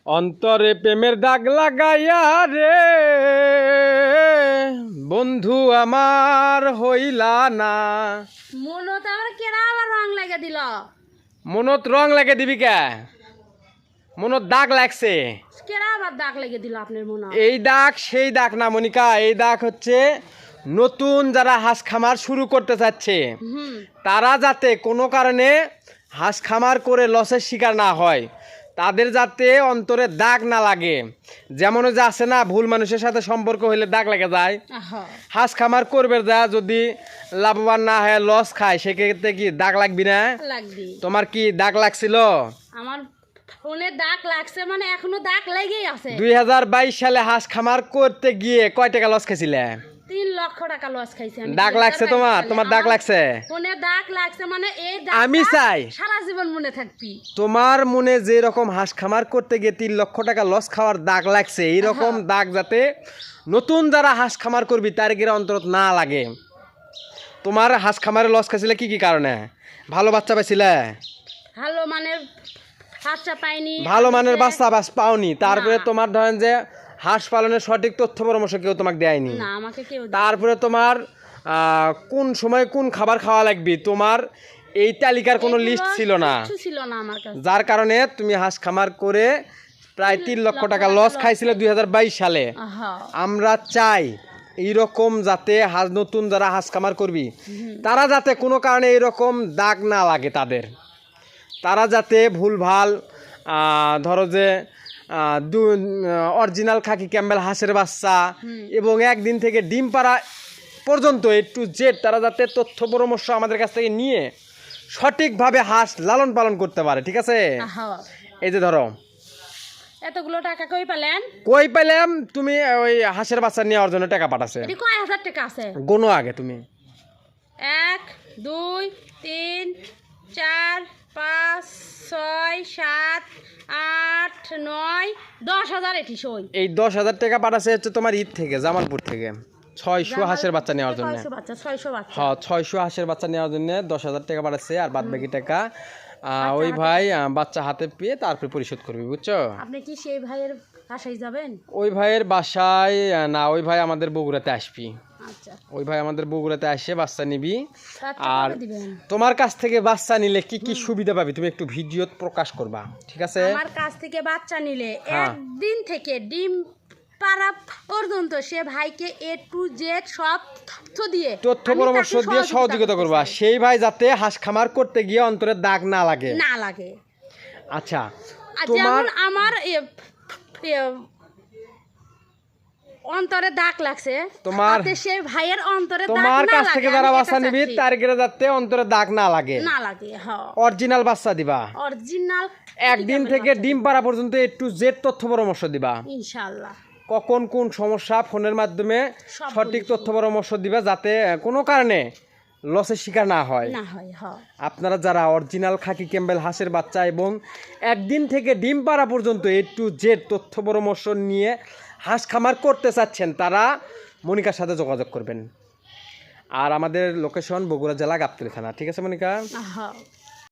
অন্তরে প্রেমের দাগ লাগাইয়া রে বন্ধু আমার হইলা না। মনত আমার কেরা আবার রং লাগা দিল। মনত রং লাগে দিবি কে? মনত দাগ লাগছে। কেরা আবার দাগ লাগিয়ে দিল আপনার মনে? এই দাগ সেই দাগ না মনিকা, এই দাগ হচ্ছে নতুন যারা হাঁস খামার শুরু করতে চাচ্ছে তারা যাতে কোনো কারণে হাঁস খামার করে লসের শিকার না হয়, তাদের যাতে অন্তরে দাগ না লাগে। যেমন যে আছে না, ভুল মানুষের সাথে সম্পর্ক হইলে দাগ লেগে যায়। হাঁস খামার করবে যা যদি লাভবান না হয়, লস খায়, সেক্ষেত্রে কি দাগ লাগবি না? লাগবে। তোমার কি দাগ লাগছিল? আমার ফোনে দাগ লাগছে, মানে এখনো দাগ লেগেই আছে। 2022 সালে হাঁস খামার করতে গিয়ে কয় টাকা লস খাইছিলে? 3 লক্ষ টাকা লস খাইছি আমি। দাগ লাগছে তোমার দাগ লাগছে? ফোনে দাগ লাগছে, মানে এই দাগ আমি চাই সারা জীবন মনে থাকবি। তোমার মনে যে রকম হাঁস খামার করতে গিয়ে 3 লক্ষ টাকা লস খাওয়ার দাগ লাগছে, এইরকম দাগ যাতে নতুন যারা হাঁস খামার করবি তার গিয়ে অন্তত না লাগে। তোমার হাঁস খামারে লস খাইছিলে কি কি কারণে? ভালো বাচ্চা পাইছিলে? ভালো মানের বাচ্চা পাইনি। ভালো মানের বাচ্চা পাওনি, তারপরে তোমার ধরেন যে হাঁস পালনের সঠিক তথ্য পরামর্শ কেউ তোমাকে দেয়নি। না, আমাকে কেউ। তারপরে তোমার কোন সময় কোন খাবার খাওয়া লাগবে তোমার এই তালিকার কোনো লিস্ট ছিল না, আমার কাছে। যার কারণে তুমি হাঁস খামার করে প্রায় 3 লক্ষ টাকা লস খাইছিলে 2022 সালে। আমরা চাই এইরকম যাতে নতুন যারা হাঁস খামার করবি তারা যাতে কোনো কারণে এইরকম দাগ না লাগে তারা যাতে ভুলভাল ধরো যে অরিজিনাল খাকি ক্যাম্বেল হাঁসের বাচ্চা এবং একদিন থেকে ডিম পাড়া পর্যন্ত A to Z তারা যাতে তথ্য পরামর্শ আমাদের কাছ থেকে নিয়ে সঠিকভাবে হাঁস লালন পালন করতে পারে। ঠিক আছে? এই যে ধরো এতগুলো টাকা কই পেলেন? কই পেলাম, তুমি ওই হাঁসের বাচ্চা নেওয়ার জন্য টাকা পাঠাছে। এটি কয় হাজার টাকা আছে? গোনো আগে তুমি 1 2 3 4 5 6 7 8 9 10,000 এটি সই। এই 10,000 টাকা পাঠাছে হচ্ছে তোমার ঈদ থেকে, জামালপুর থেকে 600 হাঁসের বাচ্চা নেওয়ার জন্য। 600 বাচ্চা 600 বাচ্চা। হ্যাঁ, 600 হাঁসের বাচ্চা নেওয়ার জন্য 10,000 টাকা পাঠাচ্ছে, আর বাদ বাকি টাকা ওই ভাই বাচ্চা হাতে পেয়ে তারপরে পরিশোধ করবে, বুঝছো? আপনি কি সেই ভাইয়ের বাসায় যাবেন? ওই ভাইয়ের বাসায় না, ওই ভাই আমাদের বগুড়াতে আসবি। আচ্ছা, ওই ভাই আমাদের বগুড়াতে আসে বাচ্চা নিবি। আর দিবেন। তোমার কাছ থেকে বাচ্চা নিলে কি কি সুবিধা পাবি তুমি একটু ভিডিও প্রকাশ করবা, ঠিক আছে? আমার কাছ থেকে বাচ্চা নিলে একদিন থেকে ডিম পাড়া পর্যন্ত সে ভাইকে A to Z সব তথ্য পরামর্শ দিয়ে সহযোগিতা করবা, সেই ভাই যাতে হাঁস খামার করতে গিয়ে অন্তরে দাগ না লাগে। আচ্ছা, যেমন আমার অন্তরে দাগ লাগছে, তোমার সে ভাইয়ের অন্তরে দাগ তোমার না কাছ লাগে। থেকে যারা বাচ্চা নিবি তার গিয়ে যাতে অন্তরে দাগ না লাগে। অরিজিনাল বাচ্চা দিবা, অরিজিনাল একদিন থেকে ডিম পাড়া পর্যন্ত A to Z তথ্য পরামর্শ দিবা ইনশাআল্লাহ। কখন কোন সমস্যা ফোনের মাধ্যমে সঠিক তথ্য পরামর্শ দিবা যাতে কোনো কারণে লসের শিকার না হয়। আপনারা যারা অরিজিনাল খাকি ক্যাম্বেল হাঁসের বাচ্চা এবং একদিন থেকে ডিম পাড়া পর্যন্ত A to Z তথ্য পরামর্শ নিয়ে হাঁস খামার করতে চাচ্ছেন তারা মনিকার সাথে যোগাযোগ করবেন। আর আমাদের লোকেশন বগুড়া জেলা গাবতলী থানা, ঠিক আছে মনিকা?